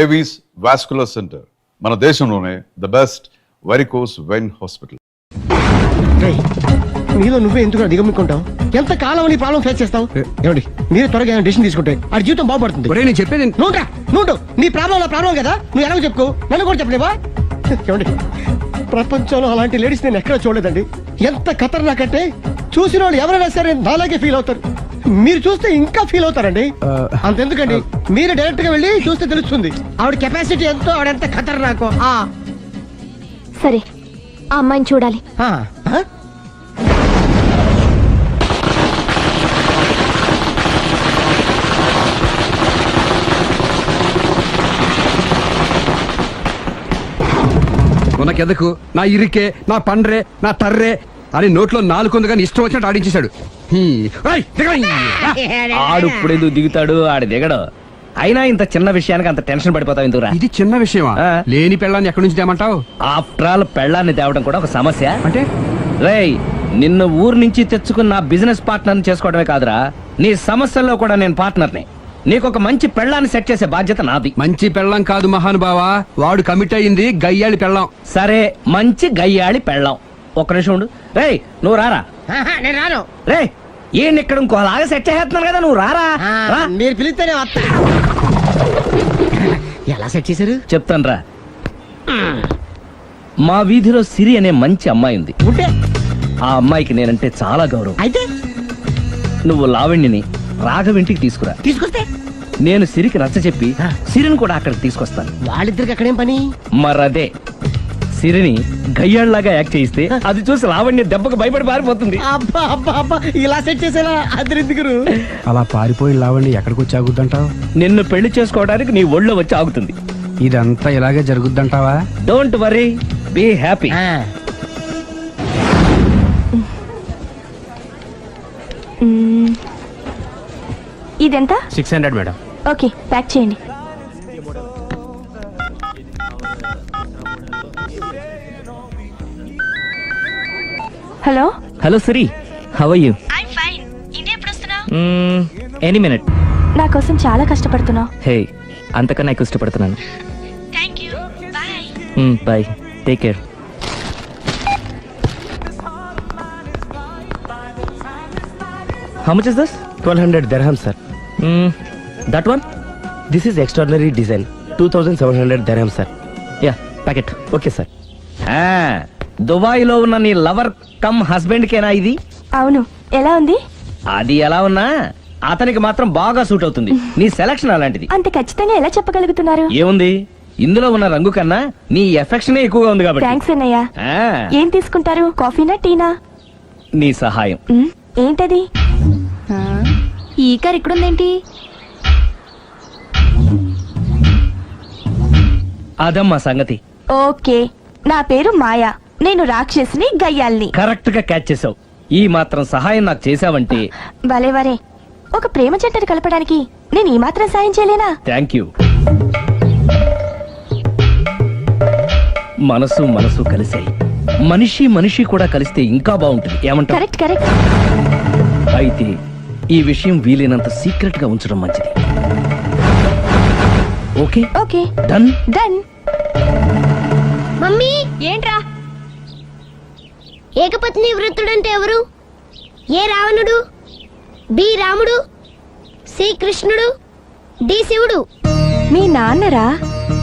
Avis vascular centre మన దేశంలోనే the best varicose vein hospital. నీలో నువ్వే ఎందుకు దిగమ్ముకుంటావు? ఎంత కాలం నీ ప్రాబ్లం ఫేస్ చేస్తావు? ఏమండి మీరు త్వరగా డిసిషన్ తీసుకుంటే ఆ జీవితం బాగుపడుతుంది. నేను చెప్పేది నువ్వు నీ ప్రాబ్లం కదా, నువ్వు ఎలాగో చెప్పుకో, నన్ను కూడా చెప్పలేవా? ఏమండి ప్రపంచంలో అలాంటి లేడీస్ నేను ఎక్కడ చూడలేదండి. ఎంత ఖతర్నాకంటే చూసిన వాళ్ళు ఎవరైనా సరే నాలాగే ఫీల్ అవుతారు. మీరు చూస్తే ఇంకా ఫీల్ అవుతారండి. అంతెందుకండి, మీరు డైరెక్ట్ గా వెళ్ళి చూస్తే తెలుస్తుంది ఆవిడ కెపాసిటీ ఎంతో, ఆవిడెంత ఖతర్నాకో. సరే, ఆ అమ్మాయిని చూడాలి. ఉనకెదకు నా ఇరికే, నా పండ్రే, నా తర్రే అని నోట్లో నాలుగుంది కానీ ఇష్టం వచ్చినట్టు ఆడించేశాడు. ఆడు ఇప్పుడు ఎందుకు దిగుతాడు, ఆడు దిగడు. అయినా ఇంత చిన్న విషయానికి అంత టెన్షన్ పడిపోతావు ఎందుకురా? ఇది చిన్న విషయమా? లేని పెళ్ళాన్ని ఎక్కడి నుంచి తేమంటావు? ఆఫ్టర్ ఆల్ పెళ్ళాన్ని తేవడం కూడా ఒక సమస్య అంటే? రేయ్, నిన్ను ఊరు నుంచి తెచ్చుకున్న నా బిజినెస్ పార్ట్నర్ చేసుకోవడమే కాదురా, నీ సమస్యల్లో కూడా నేను పార్ట్నర్ని. నీకు ఒక మంచి పెళ్ళాన్ని సెట్ చేసే బాధ్యత నాది. మంచి పెళ్ళం కాదు మహానుభావా, వాడు కమిట్ అయ్యింది గయ్యాళి పెళ్ళం. సరే, మంచి గయ్యాళి పెళ్ళాం. ఒక్క నిమిషం ఉండు. రేయ్, నువ్వు రారా. నేను రాను. రే, ఈయన ఇక్కడ ఇంకోలాగా సెట్ చేస్తున్నాను కదా, నువ్వు రారా. మీరు పిలిస్తేనే వస్తా. ఎలా సెట్ చేశారు చెప్తాను రా. మా వీధిలో సిరి అనే మంచి అమ్మాయి ఉంది. ఉంటే ఆ అమ్మాయికి నేనంటే చాలా గౌరవం. అయితే నువ్వు లావణ్యని రాఘవింటికి తీసుకొస్తే నేను సిరికి నచ్చ చెప్పి సిరిని కూడా అక్కడికి తీసుకొస్తాను. వాళ్ళిద్దరికి అక్కడేం పని? మరదే, సిరిని గయ్యాళ్ళలాగా యాక్ట్ చేయిస్తే అది చూసి లావణ్య దెబ్బకు భయపడి పారిపోతుంది. అబ్బా అబ్బా అబ్బా, ఇలా సెట్ చేసేలా అద్దరిద్దరు. అలా పారిపోయి లావండి ఎక్కడికి వచ్చి ఆగుద్దంటావు? నిన్ను పెళ్లి చేసుకోవడానికి నీ ఒళ్ళో వచ్చి ఆగుతుంది. ఇదంతా ఇలాగే జరుగుద్దంటావా? Don't worry, be happy. ఇదెంత? 600 మేడం. ఓకే, ప్యాక్ చేయండి. Hello hello Siri, how are you? I fine. ఇదెప్పుడు వస్తున్నావ్? Any minute. నా కోసం చాలా కష్టపడుతున్నావు. హే, అంతకన్నా ఎక్కువ ఇష్టపడుతున్నాను. Thank you. Bye. Bye, take care. How much is this? 1200 dirham, sir. That one? This is extraordinary design. 2700 dirham, sir. Yeah, pack it. Okay, sir. Dubai లో ఉన్న నీ లవర్ కమ్ హస్బెండ్ కేనా ఇది? అవును. ఎలా ఉంది? అది ఎలా ఉన్నా అతనికి మాత్రం బాగా సూట్ అవుతుంది. నీ సెలక్షన్ అలాంటిది. అంత ఖచ్చితంగా ఎలా చెప్పగలుగుతున్నారు? ఏముంది, ఇందులో ఉన్న రంగు కన్నా నీ ఎఫెక్షన్ ఎక్కువగా ఉంది కాబట్టి. థాంక్స్ అన్నయ్య. ఏం తీసుకుంటారు, కాఫీనా టీనా? నీ సహాయం. ఏంటది? ఈ కార్ ఇక్కడుందేంటి? అదమ్మా సంగతి. ఓకే, నా పేరు మాయా. నేను రాక్షసిని, గయ్యాల్ని. కరెక్ట్ గా క్యాచ్ చేసావు. ఈ మాత్రం సహాయం నాకు చేసావంటే. వలే వరే, ఒక ప్రేమ జంటను కలపడానికి నేను ఈ మాత్రం సాయం చేయలేనా? Thank you. మనసు మనసు కలిసాయి, మనిషి మనిషి కూడా కలిస్తే ఇంకా బాగుంటుంది. ఏమంటావు? Correct correct. అయితే ఈ విషయం వీలైనంత సీక్రెట్ గా ఉంచడం మంచిది. Okay okay, done done. Mummy, ఏంట్రా? ఏకపత్ని వృత్తుడంటే ఎవరు? ఏ రావణుడు, బి రాముడు, సి కృష్ణుడు, డి శివుడు. మీ నాన్నరా?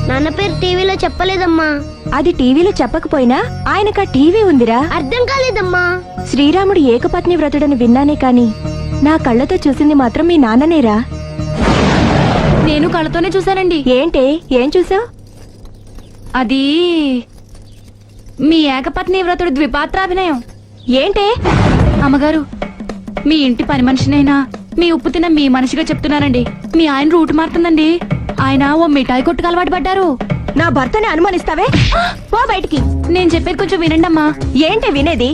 నాన్న పేరు టీవీలో చెప్పలేదమ్మా. అది టీవీలో చెప్పకపోయినా ఆయనకా టీవీ ఉందిరా. అర్థం కాలేదమ్మా. శ్రీరాముడు ఏకపత్ని వ్రతుడని విన్నానే కాని నా కళ్ళతో చూసింది మాత్రం మీ నాన్ననేరా. నేను కళ్ళతోనే చూశానండి. ఏంటే, ఏం చూసావు? అది మీ ఏకపత్ని వ్రతుడు ద్విపాత్రాభినయం. ఏంటే? అమ్మగారు, మీ ఇంటి పని మనిషినైనా మీ ఉప్పు తిన్న మీ మనిషిగా చెప్తున్నానండి. మీ ఆయన రూట్ మారుతుందండి. ఆయన ఓ మిఠాయి కొట్టుకు అలవాటు పడ్డారు. నా భర్తని అనుమానిస్తావే? పో బయటికి. నేను చెప్పేది కొంచెం వినండి అమ్మా. ఏంటి వినేది?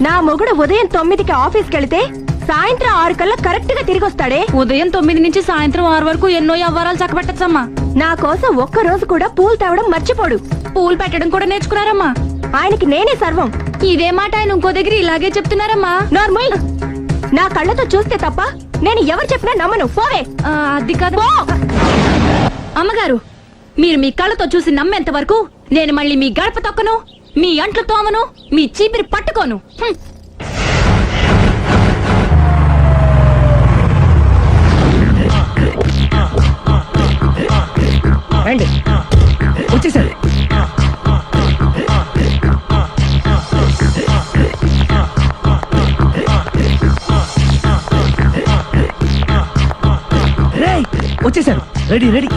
నా మొగుడు ఉదయం 9కి ఆఫీస్కి వెళితే సాయంత్రం 6 కల్లా కరెక్ట్ గా తిరిగి వస్తాడే. ఉదయం 9 నుంచి సాయంత్రం 6 వరకు ఎన్నో వ్యవహారాలు చక్కబెట్టచ్చమ్మా. నా కోసం ఒక్క రోజు కూడా పూలు తేవడం మర్చిపోడు. పూలు పెట్టడం కూడా నేర్చుకున్నారమ్మా. ఆయనకి నేనే సర్వం. ఇదే మాట ఆయన ఇంకో దగ్గర ఇలాగే చెప్తున్నారమ్మా. నార్మల్. నా కళ్ళతో చూస్తే తప్ప నేను ఎవరు చెప్పినా నమ్మను. పోవే. అది కాదు అమ్మగారు, మీరు మీ కళ్ళతో చూసి నమ్మేంత వరకు నేను మళ్ళీ మీ గడప తొక్కను, మీ అంట్లు తోమను, మీ చీపిరి పట్టుకోను. హ్మ్. రండి. వచ్చేసారు. రేయ్, వచ్చేసారు. Ready ready.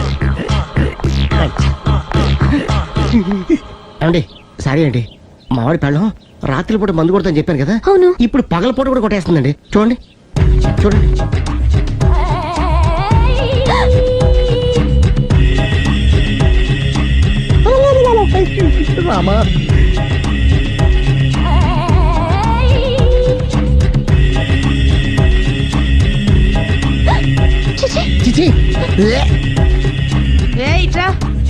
ఏమండి సారీ అండి, మామిడి పెళ్ళం రాత్రిపూట మందు కొడతాను చెప్పాను కదా, అవును. ఇప్పుడు పగలపూట కూడా కొట్టేస్తుందండి. చూడండి చూడండి. రామా చిచి.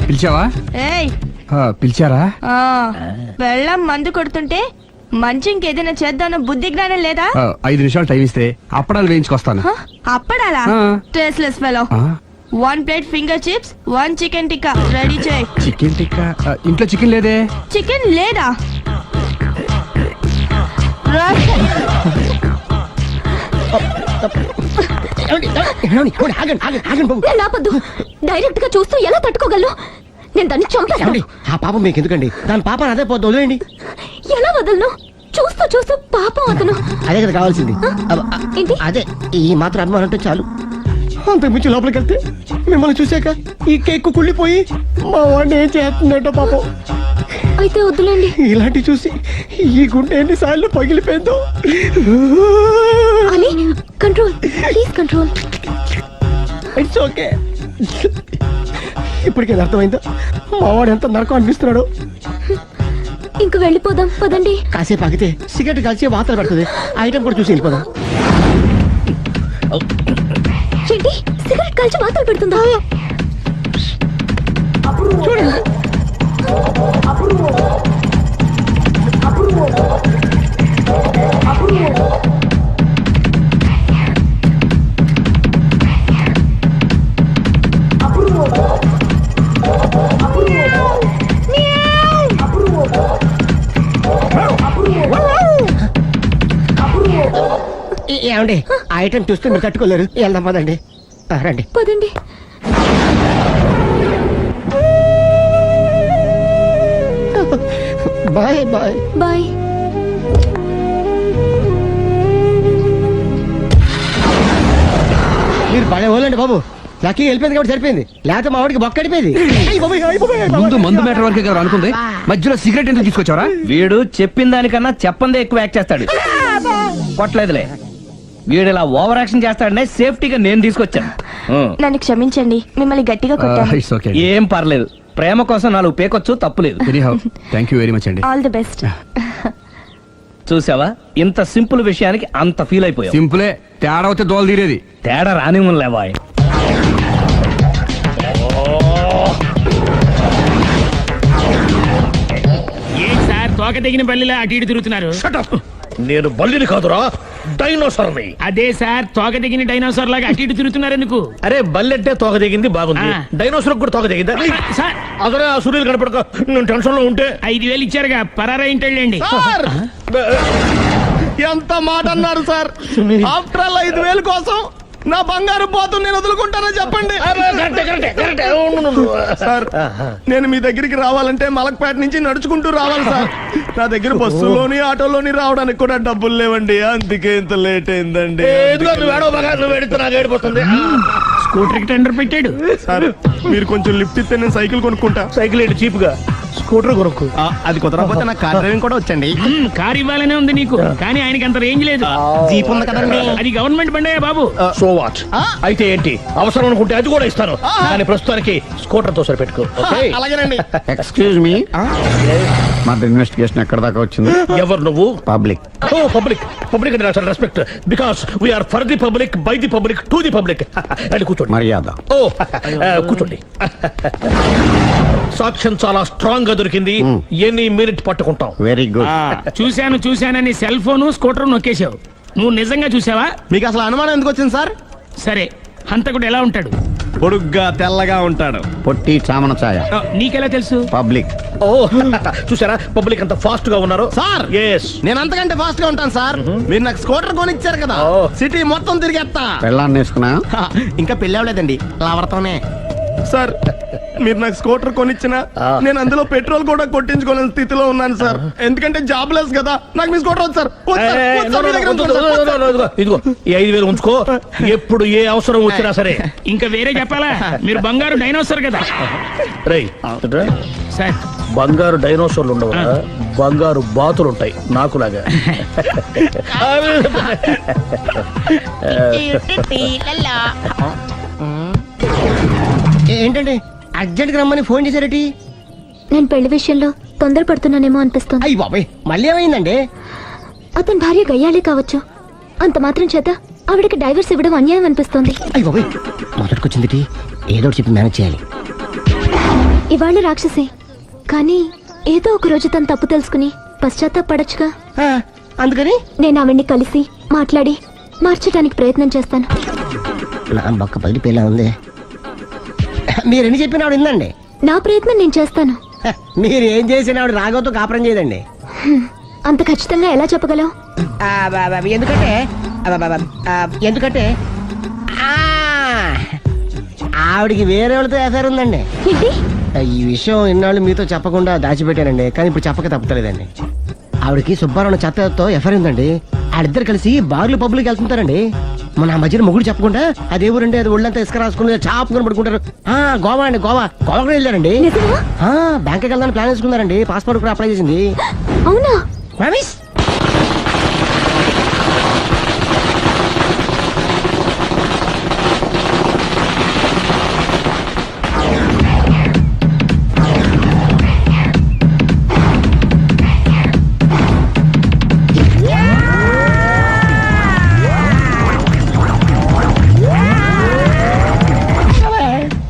పిలిచావా? పిలిచారా? వెళ్ళం మందు కొడుతుంటే మంచి ఇంకేదైనా చేద్దాను బుద్ధి జ్ఞానం లేదా? 5 నిమిషాలు టైం ఇస్తే అప్పడాలు వేయించుకొస్తాను. అప్పడాలా? ఆ. Tasteless fellow. 1 plate finger chips, 1 chicken tikka ready చేయి. చికెన్ టిక్కా? ఇంట్లో చికెన్ లేదే. చికెన్ లేదా? నేను ఆపొద్దు. డైరెక్ట్ గా చూస్తూ ఎలా తట్టుకోగలను? నేను దాన్ని చంపాను. ఆ పాపం మీకు ఎందుకండి, దాని పాప అదే పోతుంది, వదిలేయండి. ఎలా వదలను? చూస్తూ చూస్తూ పాపం అతను. అదే కదా కావాల్సింది. ఏంటి? అదే ఈ మాత్రం అభిమానం అంటే చాలు. అంతకు మించి లోపలికి వెళ్తే మిమ్మల్ని చూసాక ఈ కేక్ కుళ్ళిపోయి మా వాడిని ఏం చేస్తుందంటో పాపం. అయితే వద్దులేండి. ఇలాంటి చూసి ఈ గుండె ఎన్నిసార్లు పగిలిపోయిందో. అని control, please control. It's okay. ఇప్పటికే అర్థమైందా మా వాడు ఎంత నరకం అనిపిస్తున్నాడు? ఇంక వెళ్ళిపోదాం పదండి. కాసేపు ఆగితే సిగరెట్ కలిసి వాతలు పెడుతుంది. ఆ ఐటమ్ కూడా చూసి వెళ్ళిపోదాం. ఏంటి, సిగరెట్ కాల్చి వాతలు పెడుతుందా? చూడండి. ఏమండి ఆ ఐటమ్ చూస్తే మీరు తట్టుకోలేరు. వెళ్దాం పదండి. రండి పదండి. Bye bye bye. మీరు భలే వాళ్ళండి బాబు. లక్కీ వెళ్ళిపోయింది కాబట్టి సరిపోయింది, లేకపోతే మా వాడికి బొక్క అడిపోయింది. ముందు మందు మ్యాటర్ వరకే కదా అనుకుంది, మధ్యలో సిగరెట్ ఎందుకు తీసుకొచ్చావరా? వీడు చెప్పిన దానికన్నా చెప్పందే ఎక్కువ యాక్ట్ చేస్తాడు. కొట్టలేదులే, వీడు ఇలా ఓవర్ యాక్షన్ చేస్తాడనే సేఫ్టీగా నేను తీసుకొచ్చాను. నన్ను క్షమించండి, మిమ్మల్ని గట్టిగా కొట్టాను. It's okay. ఏం పర్లేదు, ప్రేమ కోసం 4 పేకొచ్చు, తప్పులేదు. థ్యాంక్ యూ వెరీ మచ్ అండి. All the best. చూసావా, ఇంత సింపుల్ విషయానికి అంత ఫీల్ అయిపోయావు. సింపులే, తేడా అవుతే దోలు తీరేది. తేడా రాని లేవాయ్. ఏంటి సార్ తోక తెగిన బల్లిలా అటు ఇటు తిరుగుతున్నారు? నేను బల్లిని కాదురా, డైనోసార్ని. అదే సార్, తోక తెగిన డైనోసార్ లాగా అటు ఇటు తిరుగుతున్నారు ఎందుకు? అరే బల్లెట్టే తోక దిగింది బాగుంది, ఆ. డైనోసార్ కూడా తోక దిగిందా? సార్ అదరే ఆ సూర్యులు కనపడక నేను టెన్షన్ లో ఉంటే 5,000 ఇచ్చారుగా, పరారా ఇంటండి. ఎంత మాట అన్నారు సార్? ఆఫ్టర్ ఆల్ 5,000 కోసం నా బంగారు పోతు నేను వదులుకుంటానో చెప్పండి సార్. నేను మీ దగ్గరికి రావాలంటే మలక్పేట నుంచి నడుచుకుంటూ రావాలి సార్. నా దగ్గర బస్సులోని ఆటోలోని రావడానికి కూడా డబ్బులు లేవండి, అందుకే ఇంత లేట్ అయిందండి. స్కూటర్ కి టెండర్ పెట్టాడు సార్ మీరు కొంచెం లిఫ్ట్ ఇస్తే నేను సైకిల్ కొనుక్కుంటా. సైకిల్ ఏంటి చీప్ గా, స్కూటర్ కొనుక్కు. అది కుదరకపోతే నాకు కార్ డ్రైవింగ్ కూడా వచ్చండి. కారు ఇవ్వాలనే ఉంది నీకు, కానీ ఆయనకి అంత రేంజ్ లేదు. జీప్ ఉంది కదండి. అది గవర్నమెంట్ బండే బాబు. So what? అయితే ఏంటి, అవసరం అనుకుంటే అది కూడా ఇస్తాను, కానీ ప్రస్తుతానికి స్కూటర్ తో సరిపెట్టుకో. అలాగేనండి. ఎక్స్క్యూజ్ మీ, మా ఇన్వెస్టిగేషన్ ఎక్కడ దాకా వచ్చింది? ఎవరు నువ్వు? పబ్లిక్. ఓ పబ్లిక్. పబ్లిక్ అంటే నాకు respect, because we are for the public, by the public, to the public. అని కూర్చోండి. మర్యాద. ఓ కూర్చోండి. సాక్ష్యం చాలా స్ట్రాంగ్ గా దొరికింది, ఎన్ని మినిట్ పట్టుకుంటాం. Very good. చూశానని సెల్ ఫోను స్కూటర్ నొక్కేశావు. నువ్వు నిజంగా చూసావా? మీకు అసలు అనుమానం ఎందుకు వచ్చింది సార్? సరే, హంతకుడు ఎలా ఉంటాడు? పొడుగ్గా తెల్లగా ఉంటాడు. పొట్టి చామన ఛాయ. నీకెలా తెలుసు? పబ్లిక్. ఓ చూసారా పబ్లిక్ అంత ఫాస్ట్ గా ఉన్నారు. సార్ ఎస్ నేను అంతకంటే ఫాస్ట్ గా ఉంటాను సార్. మీరు నాకు స్కూటర్ కొనిచ్చారు కదా, ఓ. సిటీ మొత్తం తిరిగేస్తా. పెళ్ళాన్ని వేసుకున్నా. ఇంకా పెళ్ళి అవ్వలేదండి, లావర్తోనే. సార్ మీరు నాకు స్కూటర్ కొనిచ్చిన నేను అందులో పెట్రోల్ కూడా కొట్టించుకోలేని స్థితిలో ఉన్నాను సార్. ఎందుకంటే జాబ్ లెస్ కదా, నాకు మీ స్కూటర్ వద్దు సార్. వద్దు సార్, వద్దు సార్, మీ దగ్గర ఉంచుకోండి సార్. వద్దు సార్. ఇదిగో ఈ 5,000 ఉంచుకో. ఎప్పుడు ఏ అవసరం వచ్చినా సరే. ఇంకా వేరే చెప్పాలా? మీరు బంగారు డైనోసార్ కదా రై సార్. బంగారు డైనోసార్లు ఉండవు, బంగారు బాతులు ఉంటాయి నాకులాగా. ఏంటండి అర్జెంట్ గా రమ్మని ఫోన్ చేశారటి? నేను పెళ్లి విషయంలో తొందరపడుతున్నానేమో అనిపిస్తుంది. అయ్యి బాబాయ్ మళ్ళీ ఏమైందండి? అతని భార్య గయ్యాలే కావచ్చు, అంత మాత్రం చేత ఆవిడకి డైవర్స్ ఇవ్వడం అన్యాయం అనిపిస్తోంది. అయ్యి బాబాయ్ మొదటికొచ్చింది, ఏదో ఒకటి చెప్పి మేనేజ్ చేయాలి. ఇవాళ రాక్షసి, కానీ ఏదో ఒక రోజు తను తప్పు తెలుసుకుని పశ్చాత్తాపడొచ్చుగా. అందుకని నేను ఆవిడ్ని కలిసి మాట్లాడి మార్చడానికి ప్రయత్నం చేస్తాను. నా బొక్క పగిలిపోయేలా ఉంది. మీరు ఎన్ని చెప్పిన ఆవిడ ఇందండి. నా ప్రయత్నం నేను చేస్తాను. మీరు ఏం చేసిన ఆవిడ రాగోతో కాపురం చేయదండి. అంత ఖచ్చితంగా ఎలా చెప్పగలవు? ఎందుకంటే ఎందుకంటే ఆవిడికి వేరే వాళ్ళతో ఎఫైర్ ఉందండి. ఏంటి? ఈ విషయం ఇన్నాళ్ళు మీతో చెప్పకుండా దాచిపెట్టానండి, కానీ ఇప్పుడు చెప్పక తప్పలేదండి. ఆవిడకి సుబ్బారావు చెత్తతో ఎఫైర్ ఉందండి. వాళ్ళిద్దరు కలిసి బార్లు పబ్లిక్ వెళ్తుంటారండి. మన ఆ మధ్యన మొగుడు చెప్పకుండా అదే ఊరండి, అది ఒళ్ళంతా ఇసుక రాసుకుని చాపుకొని పడుకుంటారు. గోవా అండి, గోవా కూడా వెళ్ళారండి. నిజమా? బ్యాంక్కి వెళ్దాని ప్లాన్ వేసుకున్నారండి. పాస్పోర్ట్ కూడా అప్లై చేసింది. అవునా? రమేష్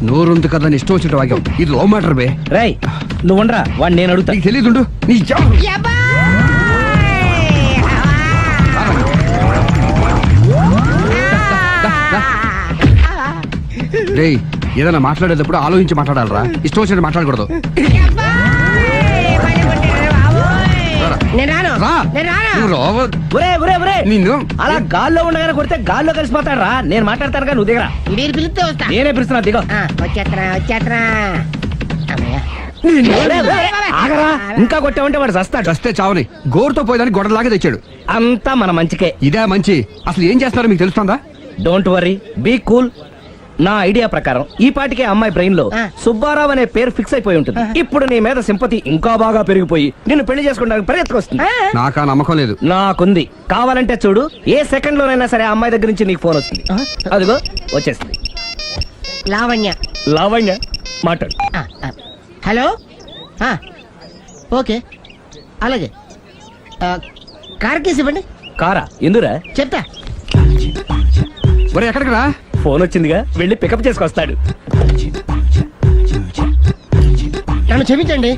నోరుంది కదా ఇష్టం వచ్చినట్టు వాక్యం. ఇది లవ్ మ్యాటర్ బే. రై నువ్వు ఉండరా, వాడిని నేను అడుగుతా. నీకు తెలియదుండు నీ రేయ్, ఏదైనా మాట్లాడేటప్పుడు ఆలోచించి మాట్లాడాలరా, ఇష్టం వచ్చినట్టు మాట్లాడకూడదు. రా. నువ్వు రావ. ఒరే ఒరే ఒరే, నిన్ను అలా గాల్లో ఉండగానే కొడితే గాల్లో కలిసిపోతాడు రా. నేను మాట్లాడతాను కానీ నువ్వు దిగరా. మీరు పిలిస్తే వస్తా. నేనే పిలుస్తున్నా, దిగో. వచ్చేత్తరా. ఆగరా, ఇంకా కొట్టామంటే వాడు చస్తాడు. చస్తే చావని గోరుతో పోయేదాన్ని గొడవలాగా తెచ్చాడు. అంతా మన మంచికే. ఇదే మంచి. అసలు ఏం చేస్తారో మీకు తెలుస్తుందా? Don't worry, be cool. నా ఐడియా ప్రకారం ఈ పాటికే అమ్మాయి బ్రెయిన్ లో సుబ్బారావు అనే పేరు ఫిక్స్ అయిపోయి ఉంటుంది. ఇప్పుడు నీ మీద సింపతి ఇంకా బాగా పెరిగిపోయి నిన్ను పెళ్లి చేసుకోవడానికి పరిగెత్తుకొస్తుంది. నాకా నమ్మకం లేదు. నాకుంది. కావాలంటే చూడు, ఏ సెకండ్ లోనైనా సరే ఆ అమ్మాయి దగ్గర నుంచి నీకు ఫోన్ వస్తుంది. అదిగో వచ్చేస్తుంది. లావణ్య. లావణ్య మాట్లాడు. హలో. ఓకే అలాగే. కార్ కేసు ఇవ్వండి. కారా? ఎందురా? చెప్తా. ఒరే ఎక్కడికి రా? ఫోన్ వచ్చిందిగా, వెళ్ళి పికప్ చేసుకొస్తాడు. నన్ను క్షమించండి,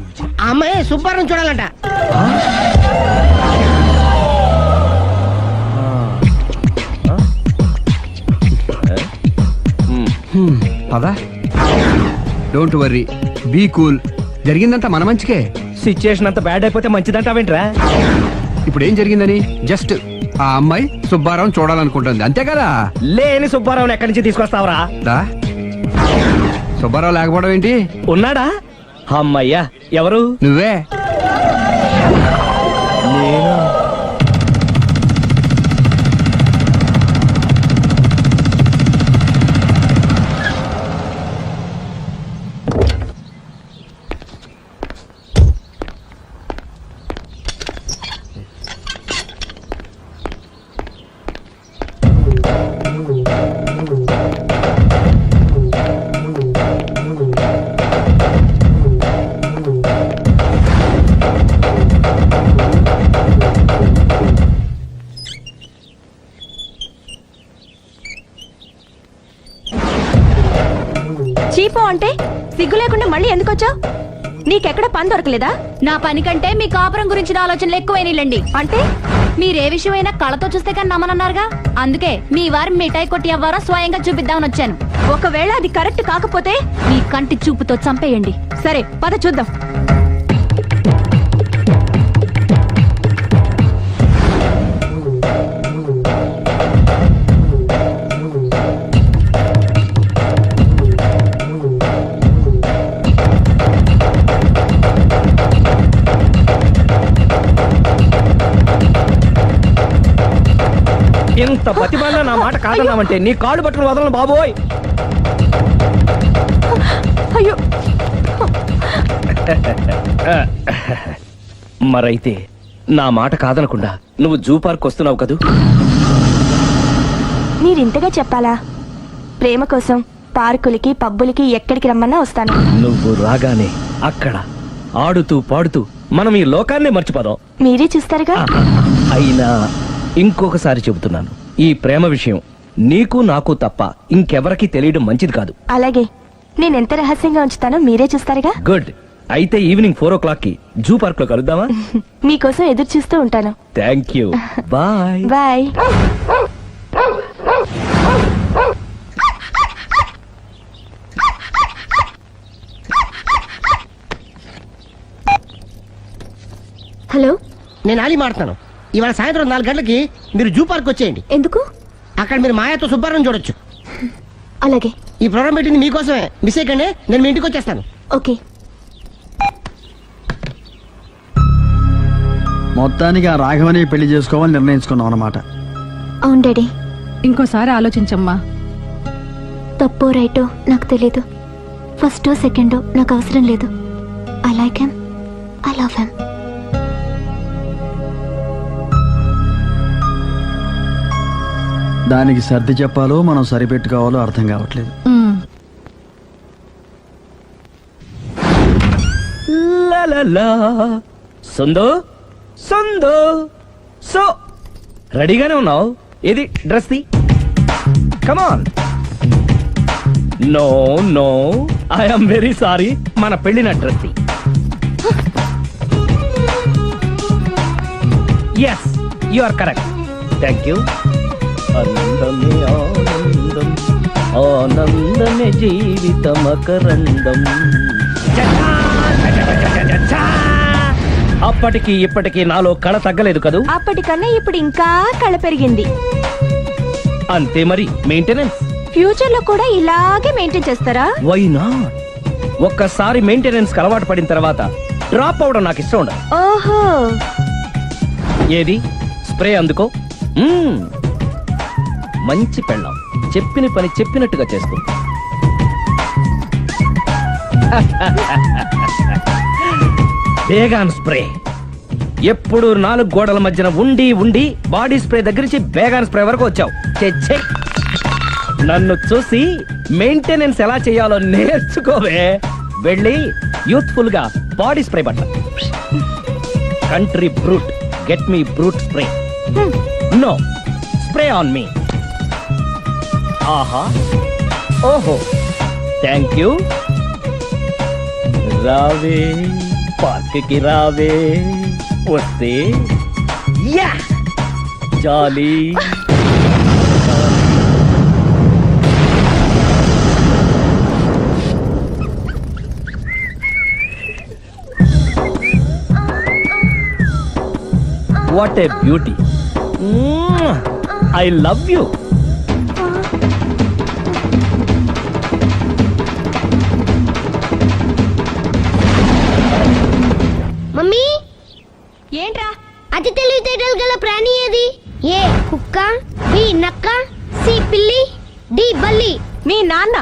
ఆ అమ్మాయి సుబ్బారావు చూడాలంట. పదా. Don't worry, be cool. జరిగిందంతా మన మంచికే. సిచ్యుయేషన్ అంత బ్యాడ్ అయిపోతే మంచిదంటావేంట్రా? ఇప్పుడు ఏం జరిగిందని జస్ట్ ఆ అమ్మాయి సుబ్బారావు చూడాలనుకుంటుంది, అంతే కదా. లేని సుబ్బారావుని ఎక్కడి నుంచి తీసుకొస్తావరా? సుబ్బారావు లేకపోవడం ఏంటి? ఉన్నాడా? అమ్మయ్యా. ఎవరు? నువ్వే. చీపో అంటే సిగ్గు లేకుండా మళ్ళీ ఎందుకు వచ్చావు? నీకెక్కడ పని దొరకలేదా? నా పని కంటే మీ కాపురం గురించిన ఆలోచనలు ఎక్కువైనాయిలండి. అంటే మీరే విషయమైనా కళ్ళతో చూస్తే కానీ నమ్మనన్నారుగా, అందుకే మీ వారి మిఠాయి కొట్టి అవ్వారో స్వయంగా చూపిద్దామని వచ్చాను. ఒకవేళ అది కరెక్ట్ కాకపోతే మీ కంటి చూపుతో చంపేయండి. సరే పద చూద్దాం. ఇంత ప్రతిభలో నా మాట కాదన్నామంటే నీ కాళ్ళు పట్టుకుని వదలను బాబోయ్. అయ్యో మరైతే నా మాట కాదనకుండా నువ్వు జూ పార్క్ వస్తున్నావు కదూ? మీరింతగా చెప్పాలా? ప్రేమ కోసం పార్కులకి పబ్బులకి ఎక్కడికి రమ్మన్నా వస్తాను. నువ్వు రాగానే అక్కడ ఆడుతూ పాడుతూ మనం ఈ లోకాన్నే మర్చిపోదాం. మీరే చూస్తారుగా. అయినా ఇంకొకసారి చెబుతున్నాను, ఈ ప్రేమ విషయం నీకు నాకు తప్ప ఇంకెవరికి తెలియడం మంచిది కాదు. అలాగే, నేనెంత రహస్యంగా ఉంచుతానో మీరే చూస్తారుగా. గుడ్. అయితే ఈవినింగ్ 4 o'clock కి జూ పార్క్ లో కలుద్దామా? మీకోసం ఎదురు చూస్తూ ఉంటాను. Thank you. Bye. Bye. Hello, నేను ఆలి మాడుతున్నాను. ఇవాళ సాయంత్రం 4 గంటలకి మీరు జూ పార్క్ వచ్చేయండి. ఎందుకు? అక్కడ మీరు మాయాతో సుబ్బారావు చూడొచ్చు. అలాగే. ఈ ప్రోగ్రామ్ పెట్టింది మీకోసమే. మిస్ అయ్యకండి, నేను మీ ఇంటికి వచ్చేస్తాను. ఓకే. మొత్తానికి ఆ రాఘవని పెళ్లి చేసుకోవాలని నిర్ణయించుకున్నాం అన్నమాట. అవును డాడీ. ఇంకోసారి ఆలోచించమ్మా. తప్పో రైటో నాకు తెలీదు. ఫస్టో సెకండో నాకు అవసరం లేదు. I like him, I love him. దానికి సర్ది చెప్పాలో మనం సరిపెట్టుకోవాలో అర్థం కావట్లేదు. లలలా. సందో సందో సో రెడీగానే ఉన్నావు? ఏది డ్రెస్ ది? Come on. No no, I'm very sorry. మన పెళ్లిన డ్రెస్ ది. Yes, you are correct. Thank you. ఆనందమే ఆనందం, ఆనందమే జీవితమకరందం. అప్పటికి ఇప్పటికి నాలో కళ తగ్గలేదు కదూ? అప్పటికన్నా ఇప్పుడు ఇంకా కళ పెరిగింది. అంతే మరి. మెయింటెనెన్స్ ఫ్యూచర్ లో కూడా ఇలాగే మెయింటైన్ చేస్తారా? Why not? ఒక్కసారి మెయింటెనెన్స్ అలవాటు పడిన తర్వాత డ్రాప్ అవడం నాకు ఇష్టం ఉండదు. ఓహో. ఏది స్ప్రే అందుకో. మంచి పెళ్ళాం, చెప్పిన పని చెప్పినట్టుగా చేసుకో. Baygon spray. ఎప్పుడు 4 గోడల మధ్యన ఉండి ఉండి బాడీ స్ప్రే దగ్గర నుంచి బేగాన్ స్ప్రే వరకు వచ్చావు. చెచ్చే, నన్ను చూసి మెయింటెనెన్స్ ఎలా చేయాలో నేర్చుకోవే. వెళ్ళి యూత్ఫుల్ గా బాడీ స్ప్రే పట్ల. Country Brut, get me Brut spray. No, spray on me. ఆహా, ఓహో, థ్యాంక్ యూ. రావే పార్క్ కి రావే, వస్తే యా jolly. What a beauty. I love you. Mummy, ఏంట్రా? అతి తెలివితేటలు గల ప్రాణి ఏది? ఏ కుక్క, బి నక్క, సి పిల్లి, డి బల్లి. మీ నాన్న.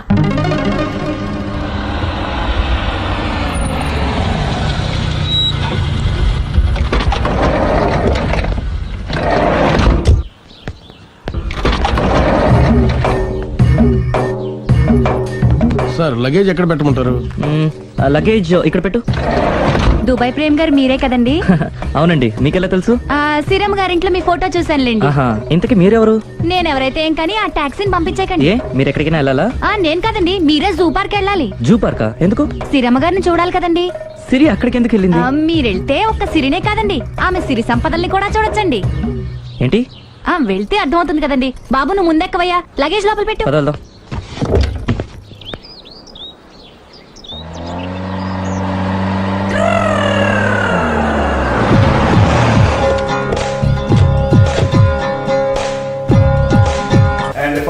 సార్, లగేజ్ ఎక్కడ పెట్టమంటారు? లగేజ్ ఇక్కడ పెట్టు. దుబాయ్ ప్రేమ్ గారు మీరే కదండి? అవునండి, మీకెలా తెలుసు? శ్రీరామ్ గారింట్లో మీ ఫోటో చూసానులేండి. ఇంతకీ మీరెవరు? నేనెవరైతే ఏం కానీ ఆ టాక్సీని పంపించేకండి. ఏ, మీరు ఎక్కడికైనా వెళ్ళాలా? నేను కదండి, మీరే జూ పార్క్ వెళ్ళాలి. జూ పార్కా? ఎందుకు? శ్రీరమ్మ గారిని చూడాలి కదండి. సిరి అక్కడికి ఎందుకు వెళ్ళింది? మీరెళ్తే ఒక్క సిరినే కాదండి, ఆమె సిరి సంపదల్ని కూడా చూడొచ్చండి. ఏంటి? వెళ్తే అర్థమవుతుంది కదండి. బాబు నువ్వు ముందెక్కవయ్యా, లగేజ్ లోపల పెట్టు. పదల్దాం.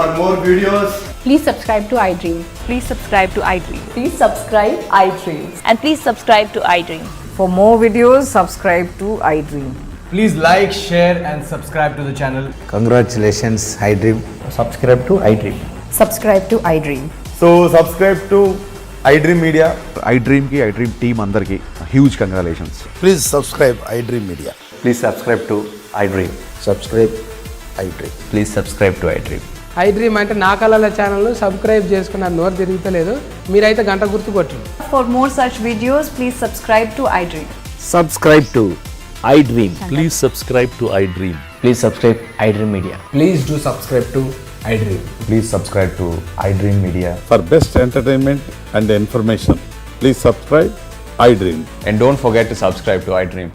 Please subscribe to iDream. Please subscribe to iDream. Please subscribe iDream. And please subscribe to iDream. For more videos, subscribe to iDream. Please like, share and subscribe to the channel. Congratulations, iDream. Subscribe to I dream. Subscribe to iDream. So subscribe to iDream Media. iDream కి iDream team అందరికి huge congratulations. Please subscribe iDream Media. Please subscribe to iDream. Subscribe iDream. Please subscribe to iDream. iDream అంటే నా కళల channel subscribe చేసుకున్న నోరు తిరుగుతలేదు. మీరైతే గంట గుర్తు కొట్టండి. For more such videos, please subscribe to iDream. Subscribe to I dream. Please subscribe to iDream. Please subscribe I dream media. Please do subscribe to iDream. Please subscribe to iDream Media. For best entertainment and information please subscribe iDream. And don't forget to subscribe to iDream.